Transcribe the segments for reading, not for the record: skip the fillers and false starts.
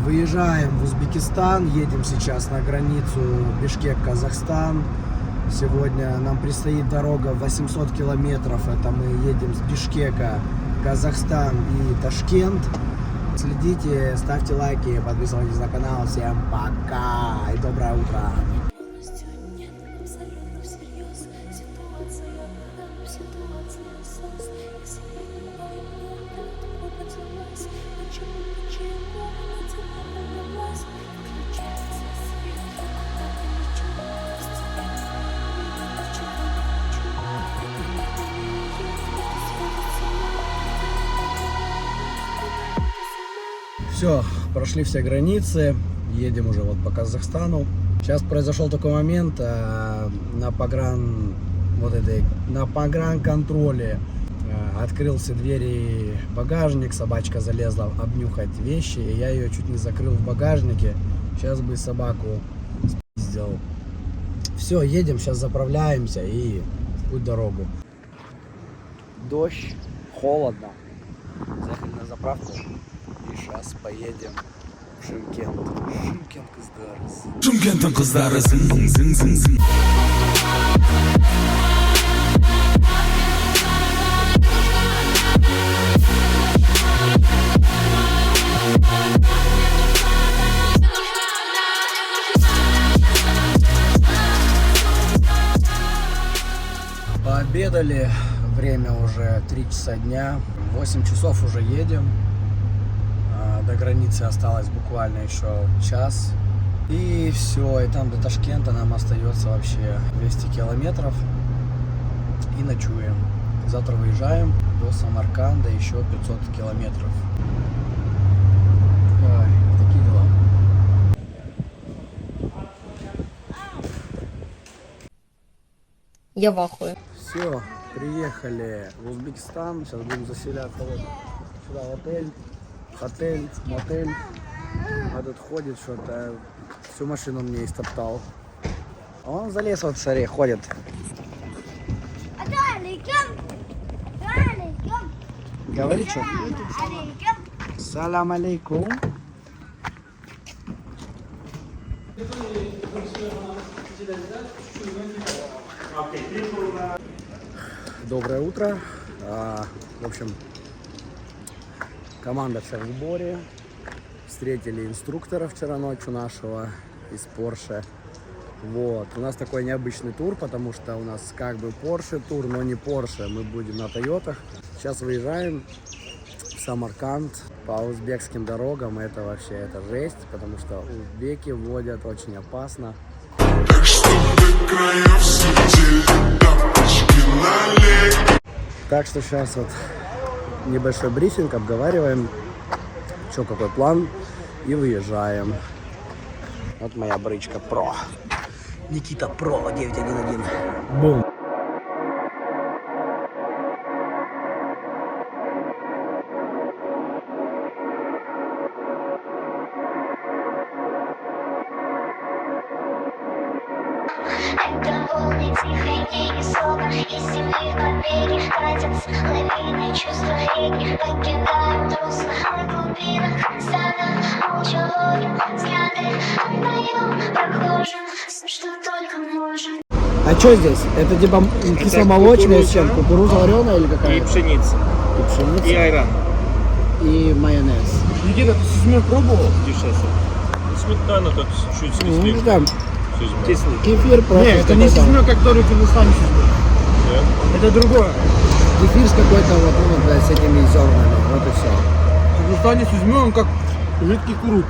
Выезжаем в Узбекистан, едем сейчас на границу Бишкек-Казахстан. Сегодня нам предстоит дорога 800 километров. Это мы едем с Бишкека, Казахстан и Ташкент. Следите, ставьте лайки, подписывайтесь на канал. Всем пока и доброе утро. Все, прошли все границы, едем уже вот по Казахстану. Сейчас произошел такой момент, на погранконтроле открылся двери багажник, собачка залезла обнюхать вещи, и я ее чуть не закрыл в багажнике. Сейчас бы собаку спиздил. Все, едем, сейчас заправляемся и в путь дорогу. Дождь, холодно. Заехали на заправку. И сейчас поедем в Шымкент. Шымкенттің қыздары зың. Пообедали, время уже 3 часа дня, 8 часов уже едем. До границы осталось буквально еще час. И все, и там до Ташкента нам остается вообще 200 километров. И ночуем. Завтра выезжаем до Самарканда, еще 500 километров. Ой, такие дела. Я в ахуе. Все, приехали в Узбекистан. Сейчас будем заселяться вот сюда в отель, мотель. Этот ходит что-то, всю машину мне истоптал. А он залез вот, смотри, ходит. Говори что? Салам алейкум. Доброе утро. В общем, команда вся в сборе. Встретили инструктора вчера ночью нашего из Porsche. Вот. У нас такой необычный тур, потому что у нас как бы Porsche тур, но не Porsche. Мы будем на Тойотах. Сейчас выезжаем в Самарканд по узбекским дорогам. Это вообще жесть, потому что узбеки водят очень опасно. Так что сейчас вот небольшой брифинг, обговариваем, что какой план, и выезжаем. Вот моя брычка Pro. Никита Pro 911. Бум. Это волны тихой и сока, из земли побеги катятся лавины чувства реки, покидаем трусы на глубинах, станах, молча ловим взгляды, отдаем прохожим все, что только можем. А что здесь? Это типа кисломолочная с чем? Кукуруза вареная или какая? И пшеница. И пшеница. И айран. И майонез. Никита, ты сосмер пробовал? Дешевле. Сметана тут чуть с Ну, кислинкой. там Кислый. кефир просто. Нет, это не сосмер, который ты в Исламе сосмер. Это другое. Кефир с какой-то вот с этими зернами. Вот и все. В Исламе сосмер, он как жидкий курут.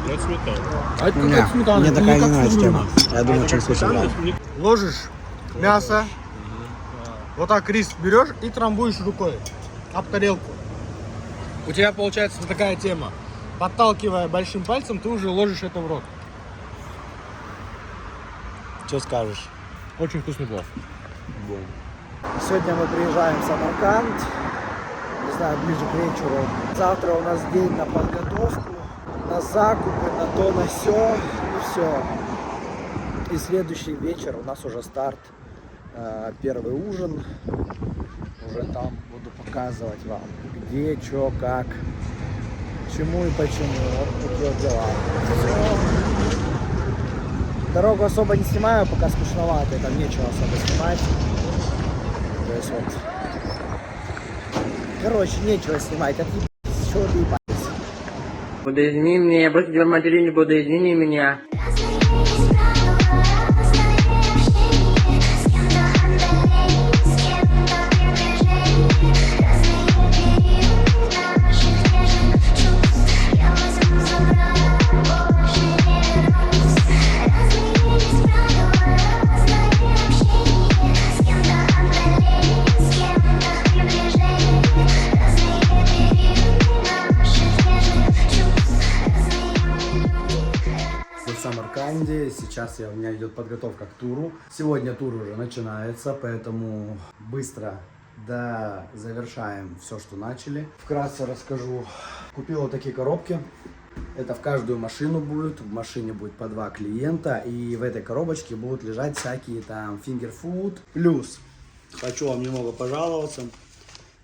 Это сметана. А это какая сметана? Мне Это такая не не как нравится сосмер. тема. Я думаю, очень вкусно. Ложишь мясо, вот так рис берешь и трамбуешь рукой об тарелку. У тебя получается такая тема. Подталкивая большим пальцем, ты уже ложишь это в рот. Что скажешь? Очень вкусный плов. Сегодня мы приезжаем в Самарканд. Не знаю, ближе к вечеру. Завтра у нас день на подготовку, на закупы, на то, на сё. И все. И следующий вечер у нас уже старт. Первый ужин. Уже там буду показывать вам, где, что, как. чему и почему. Вот такие вот дела. Всё. Дорогу особо не снимаю, пока скучновато, и там нечего особо снимать. То есть вот. Короче, нечего снимать, отъебитесь, чего вы ебались. Подоедини меня, я просто тебе матери не подоедини меня. В Самарканде. Сейчас у меня идет подготовка к туру. Сегодня тур уже начинается, поэтому быстро завершаем все, что начали. Вкратце расскажу. Купил вот такие коробки. Это в каждую машину будет. В машине будет по 2 клиента. И в этой коробочке будут лежать всякие там фингерфуд. Плюс хочу вам немного пожаловаться.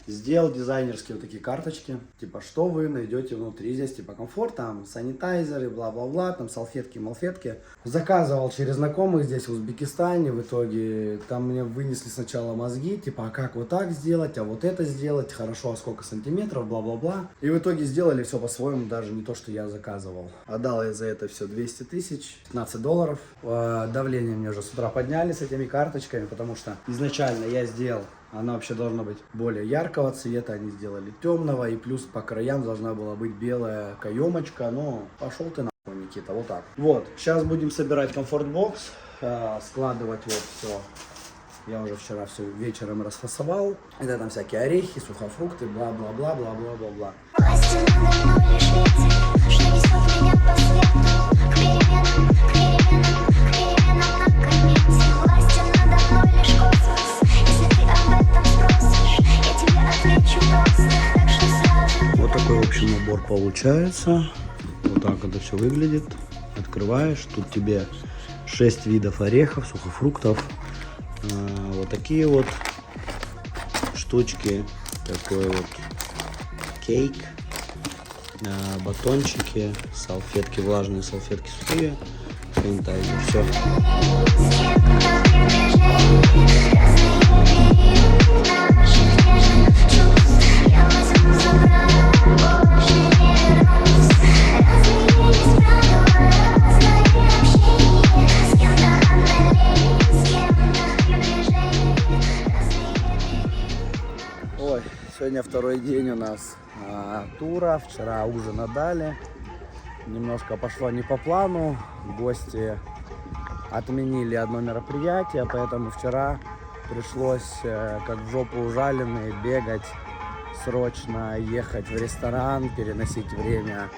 Сделал дизайнерские вот такие карточки, типа, что вы найдете внутри. Здесь, типа, комфорт, там, санитайзеры, бла-бла-бла, там, салфетки-малфетки. Заказывал через знакомых здесь, в Узбекистане. В итоге там мне вынесли сначала мозги, типа, а как вот так сделать, а вот это сделать, хорошо, а сколько сантиметров, бла-бла-бла. И в итоге сделали все по-своему, даже не то, что я заказывал. Отдал я за это все 200 тысяч, $15. Давление мне уже с утра подняли с этими карточками, потому что изначально я сделал. Она вообще должна быть более яркого цвета, они сделали темного, и плюс по краям должна была быть белая каемочка, но пошел ты нахуй, Никита, вот так. Вот, сейчас будем собирать комфорт-бокс, складывать вот все. Я уже вчера все вечером расфасовал. Это там всякие орехи, сухофрукты, бла-бла-бла, бла-бла-бла-бла. Власти надо мной лишь ветер, что несет меня по свету, к переменам, к переменам, к переменам на комете. Власти надо мной лишь космос, если ты об этом спросишь, я тебе отвечу просто, так что сразу. Вот такой, в общем, набор получается. Вот так это все выглядит. Открываешь, тут тебе 6 видов орехов, сухофруктов. Вот такие вот штучки, такой вот кейк, батончики, салфетки, влажные салфетки сухие, санитайзер, все. Ой, сегодня второй день у нас тура. Вчера ужин отдали. Немножко пошло не по плану. Гости отменили одно мероприятие, поэтому вчера пришлось, как в жопу ужаленные, бегать, срочно ехать в ресторан, переносить время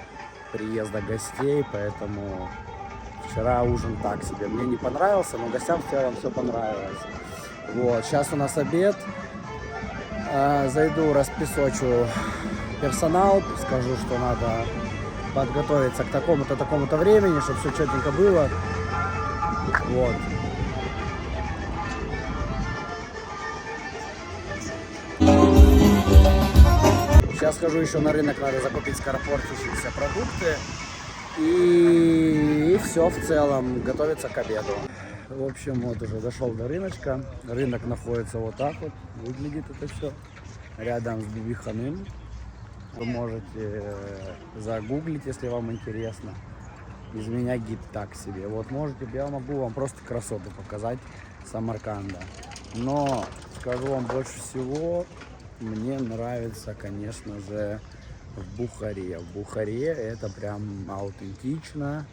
приезда гостей. Поэтому вчера ужин так себе. Мне не понравился, но гостям в целом все понравилось. Вот, сейчас у нас обед. Зайду, распесочу персонал, скажу, что надо подготовиться к такому-то времени, чтобы все четенько было. Вот. Сейчас схожу еще на рынок, надо закупить скоропортящиеся продукты. И все в целом, готовиться к обеду. В общем, вот уже дошел до рыночка. Рынок находится вот так вот, выглядит это все. Рядом с Бибиханым. Вы можете загуглить, если вам интересно. Из меня гид так себе. Вот можете, я могу вам просто красоты показать Самарканда. Но скажу вам больше всего, мне нравится, конечно же, в Бухаре. В Бухаре это прям аутентично.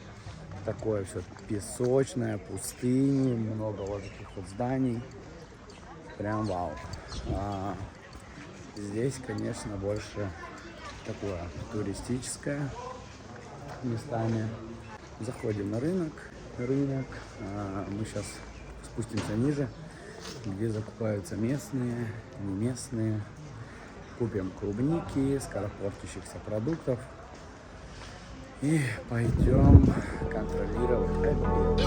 Такое все песочное, пустыни, много вот таких вот зданий. Прям вау. Здесь, конечно, больше такое туристическое местами. Заходим на рынок. Мы сейчас спустимся ниже, где закупаются местные, не местные. Купим клубники, скоропортящихся продуктов. И пойдем контролировать обед.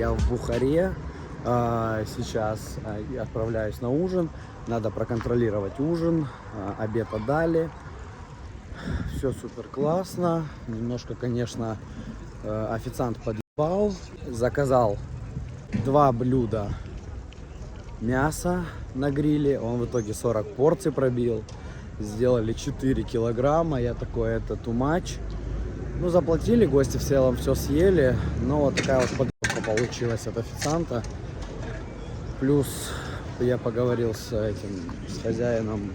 Я в Бухаре. Сейчас отправляюсь на ужин. Надо проконтролировать ужин. Обед отдали. Все супер классно. Немножко, конечно, официант подъебал. Заказал 2 блюда мяса на гриле. Он в итоге 40 порций пробил. Сделали 4 килограмма. Я такой, это too much. Ну, заплатили, гости в целом все съели. Но вот такая вот подъебка получилась от официанта. Плюс я поговорил с хозяином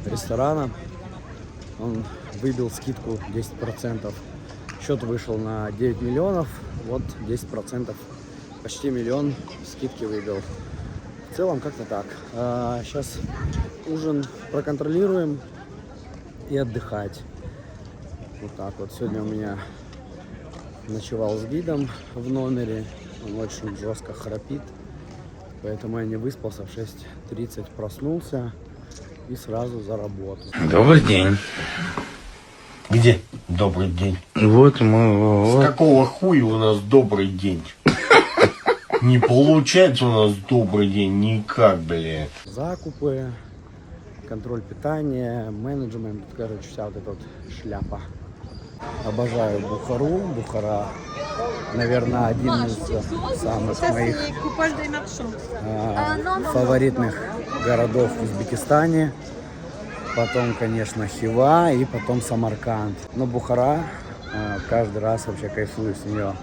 ресторана. Он выбил скидку 10%. Счет вышел на 9 миллионов. Вот 10%. Почти миллион скидки выбил. В целом как-то так. Сейчас ужин проконтролируем и отдыхать. Вот так вот. Сегодня у меня ночевал с гидом в номере. Он очень жестко храпит. Поэтому я не выспался. В 6:30 проснулся и сразу за работу. Добрый день. Где добрый день? Вот мы... С Вот. какого хуя у нас добрый день? Не получается у нас добрый день никак, бля. Закупы, контроль питания, менеджмент. Короче, вся вот эта вот шляпа. Обожаю Бухару. Бухара, наверное, один из самых моих фаворитных городов в Узбекистане. Потом, конечно, Хива и потом Самарканд. Но Бухара, каждый раз вообще кайфую с нее.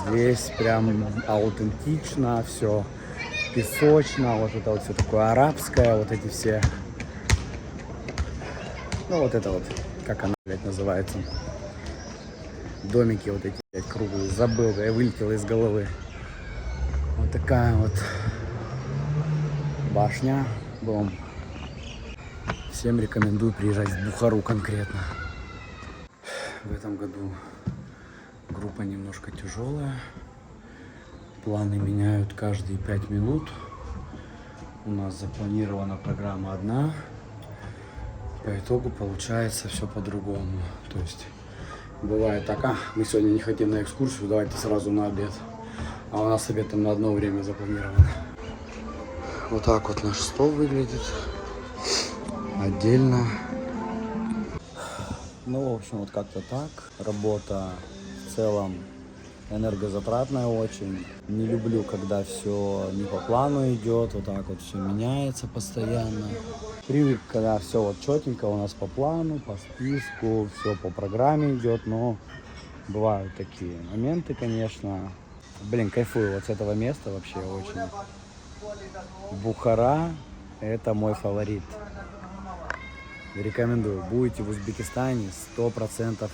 Здесь прям аутентично, все песочно, вот это вот все такое арабское, вот эти все, ну вот это вот, как она, блядь, называется, домики вот эти, блядь, круглые, забыл, я вылетел из головы. Вот такая вот башня, дом. Всем рекомендую приезжать в Бухару конкретно. В этом году группа немножко тяжелая. Планы меняют каждые 5 минут. У нас запланирована программа одна. По итогу получается все по-другому. То есть бывает так, мы сегодня не хотим на экскурсию, давайте сразу на обед. А у нас обед там на одно время запланирован. Вот так вот наш стол выглядит. Отдельно. Ну, в общем, вот как-то так. Работа в целом энергозатратная очень. Не люблю, когда все не по плану идет, вот так вот все меняется постоянно. Привык, когда все вот четенько у нас по плану, по списку, все по программе идет, но бывают такие моменты, конечно. Блин, кайфую вот с этого места вообще очень. Бухара — это мой фаворит. Рекомендую. Будете в Узбекистане, 100%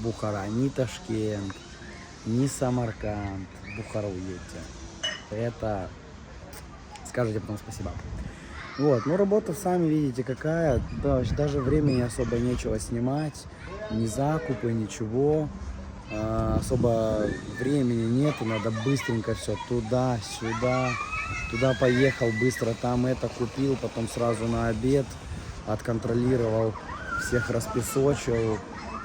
Бухара. Ни Ташкент, ни Самарканд. Бухару едьте. Это... Скажите потом спасибо. Вот, ну работа сами видите какая. Даже времени особо нечего снимать. Ни закупы, ничего. Особо времени нету. Надо быстренько все туда-сюда. Туда поехал, быстро там это купил. Потом сразу на обед. Отконтролировал, всех распесочил,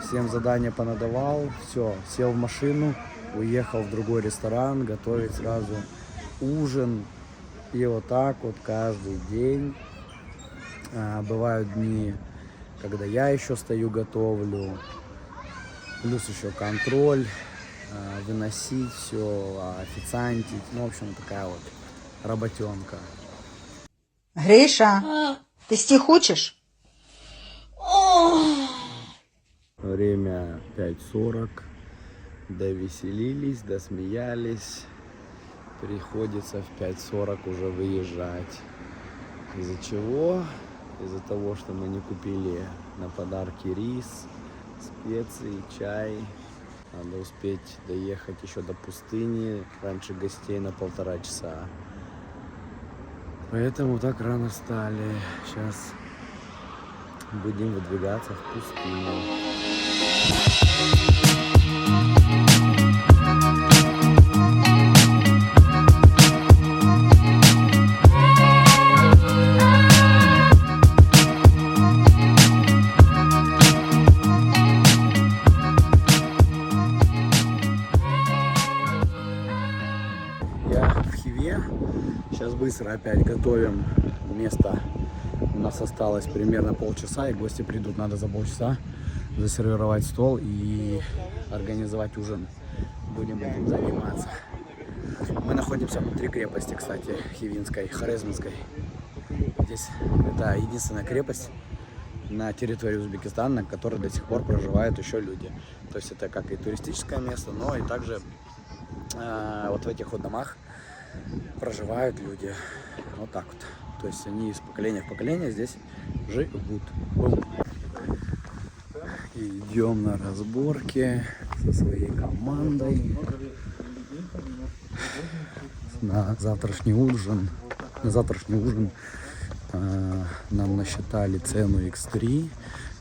всем задания понадавал, все, сел в машину, уехал в другой ресторан, готовить сразу ужин. И вот так вот каждый день. Бывают дни, когда я еще стою, готовлю, плюс еще контроль, выносить все, официантить, ну, в общем, такая вот работенка. Гриша, ты стих учишь? Время 5:40. Довеселились, досмеялись. Приходится в 5:40 уже выезжать. Из-за чего? Из-за того, что мы не купили на подарки рис, специи, чай. Надо успеть доехать еще до пустыни раньше гостей на 1,5 часа. Поэтому так рано встали. Сейчас будем выдвигаться в пустыню. быстро опять готовим место. У нас осталось примерно полчаса, и гости придут. Надо за полчаса засервировать стол и организовать ужин. Будем этим заниматься. Мы находимся внутри крепости, кстати, Хивинской, Хорезмской. Здесь это единственная крепость на территории Узбекистана, на которой до сих пор проживают еще люди. То есть это как и туристическое место, но и также вот в этих вот домах проживают люди. Вот так вот. То есть они из поколения в поколение здесь живут. И идем на разборки со своей командой на завтрашний ужин. Нам насчитали цену X3,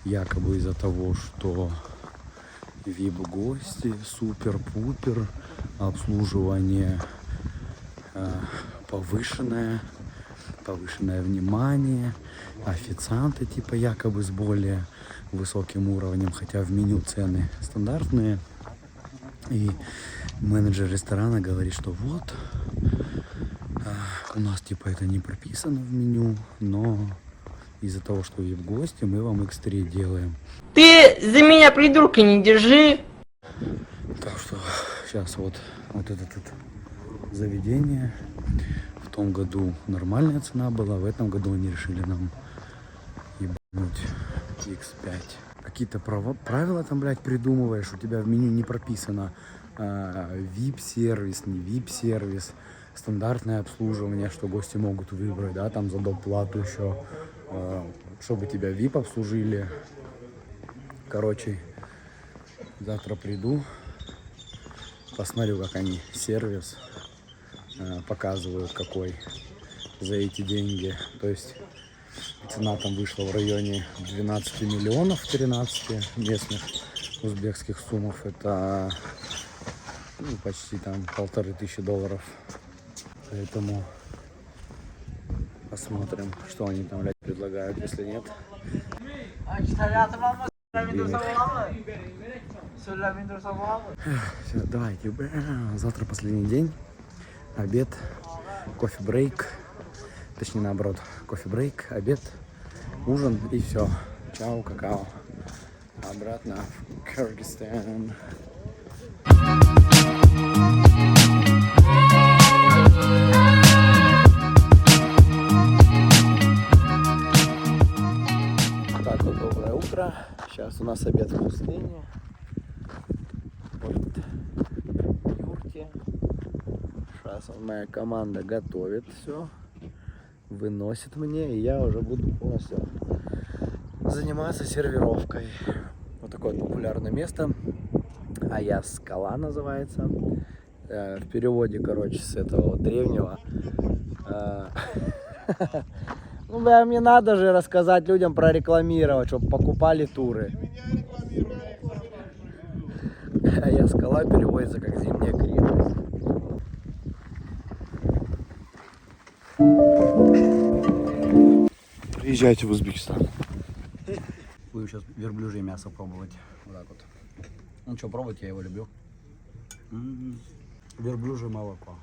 якобы из-за того, что VIP-гости, супер-пупер, обслуживание повышенное внимание, официанты типа якобы с более высоким уровнем, хотя в меню цены стандартные. И менеджер ресторана говорит, что вот, у нас типа это не прописано в меню, но из-за того, что и в гости, мы вам X3 делаем. Ты за меня придурка не держи. Так что сейчас вот это заведение. В том году нормальная цена была, в этом году они решили нам ебануть X5. Какие-то правила там, блядь, придумываешь, у тебя в меню не прописано VIP-сервис, не VIP-сервис, стандартное обслуживание, что гости могут выбрать, да, там за доплату еще, чтобы тебя VIP обслужили. Короче, завтра приду, посмотрю, как они сервис показывают, какой за эти деньги. То есть цена там вышла в районе 12 миллионов, 13 местных узбекских сумов. Это почти там $1500. Поэтому посмотрим, что они там, блядь, предлагают. Если нет, все, давайте. Завтра последний день. Обед, кофе-брейк. Точнее, наоборот, кофе-брейк, обед, ужин и все. Чао, какао. Обратно в Кыргызстан. Так вот, доброе утро. Сейчас у нас обед в пустыне. Вот юрте. Сейчас моя команда готовит все, выносит мне, и я уже буду полностью заниматься сервировкой. Вот такое вот популярное место. Аяз скала называется. В переводе, короче, с этого вот древнего. Ну, бля, мне надо же рассказать людям, прорекламировать, чтобы покупали туры. Аяз скала переводится как зимняя крепость. Приезжайте в Узбекистан. Будем сейчас верблюжье мясо пробовать. Вот так вот. Ну что, пробовать, я его люблю. Верблюжье молоко.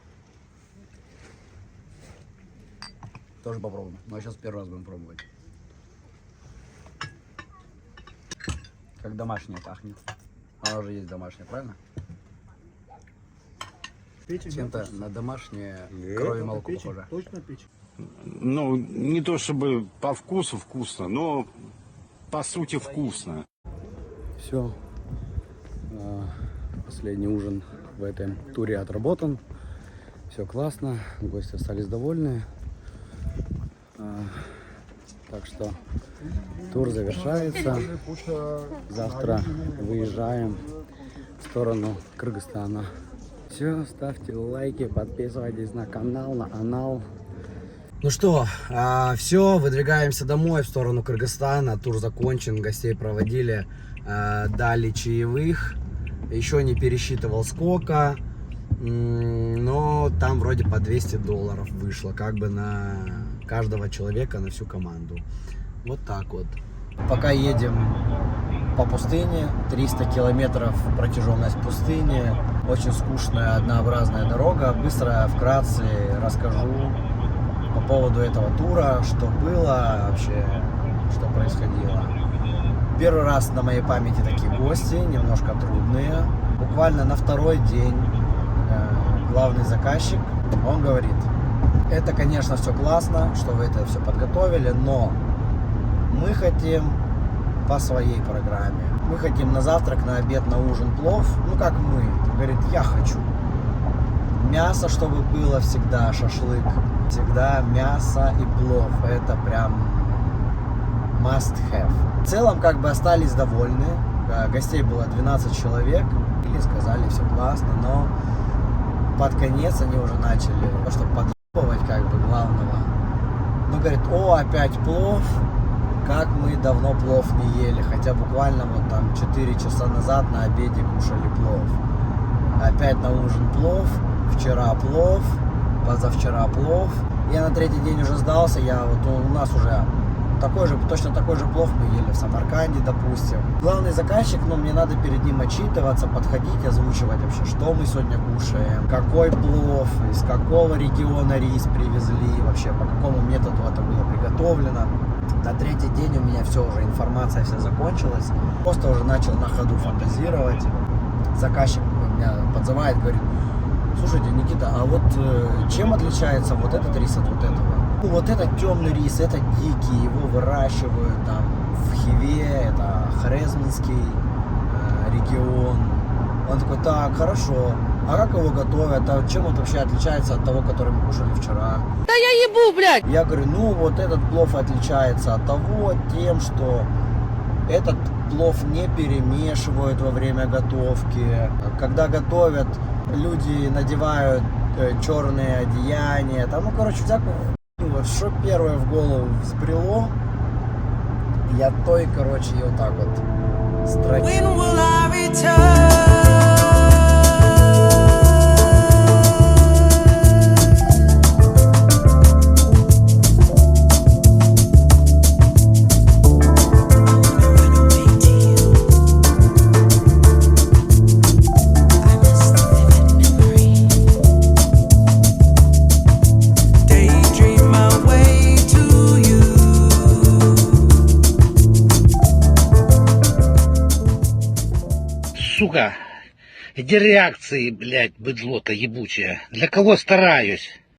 Тоже попробуем. Но сейчас первый раз будем пробовать. Как домашнее пахнет. Оно уже есть домашнее, правильно? Чем-то на домашнее кровь и молоко похоже. Точно печень? Ну, не то чтобы по вкусу вкусно, но по сути вкусно. Все. Последний ужин в этом туре отработан. Все классно. Гости остались довольны. Так что тур завершается. Завтра выезжаем в сторону Кыргызстана. Все, ставьте лайки, подписывайтесь на канал, на анал. Ну что, все, выдвигаемся домой в сторону Кыргызстана. Тур закончен, гостей проводили, дали чаевых. Еще не пересчитывал сколько, но там вроде по $200 вышло, как бы на каждого человека, на всю команду. Вот так вот. Пока едем по пустыне, 300 километров протяженность пустыни, очень скучная однообразная дорога. Быстро, вкратце расскажу, поводу этого тура, что было вообще, что происходило. Первый раз на моей памяти такие гости, немножко трудные. Буквально на второй день главный заказчик, он говорит: это, конечно, все классно, что вы это все подготовили, но мы хотим по своей программе. Мы хотим на завтрак, на обед, на ужин плов. Ну как мы? Говорит, я хочу. Мясо, чтобы было всегда, шашлык. Всегда мясо и плов. Это прям must have. В целом как бы остались довольны. Гостей было 12 человек. И сказали, все классно, но под конец они уже начали, чтобы подъебывать как бы главного. Ну говорит, о, опять плов. Как мы давно плов не ели, хотя буквально вот там 4 часа назад на обеде кушали плов. Опять на ужин плов, вчера плов, позавчера плов. Я на третий день уже сдался, у нас уже точно такой же плов мы ели в Самарканде, допустим. Главный заказчик, мне надо перед ним отчитываться, подходить, озвучивать вообще, что мы сегодня кушаем, какой плов, из какого региона рис привезли, вообще по какому методу это было приготовлено. На третий день у меня все уже, информация вся закончилась. Просто уже начал на ходу фантазировать. Заказчик меня подзывает, говорит: слушайте, Никита, а вот чем отличается вот этот рис от вот этого? Ну, вот этот темный рис, это дикий, его выращивают там в Хиве, это Хорезминский регион. Он такой, так, хорошо, а как его готовят, а чем он вообще отличается от того, который мы кушали вчера? Да я ебу, блядь! Я говорю, вот этот плов отличается от того тем, что этот плов не перемешивают во время готовки. Когда готовят, люди надевают черные одеяния, там, всякую хуйню. Вот что первое в голову взбрело, я и вот так вот строчил. Сука, где реакции, блядь, быдло-то ебучее? Для кого стараюсь?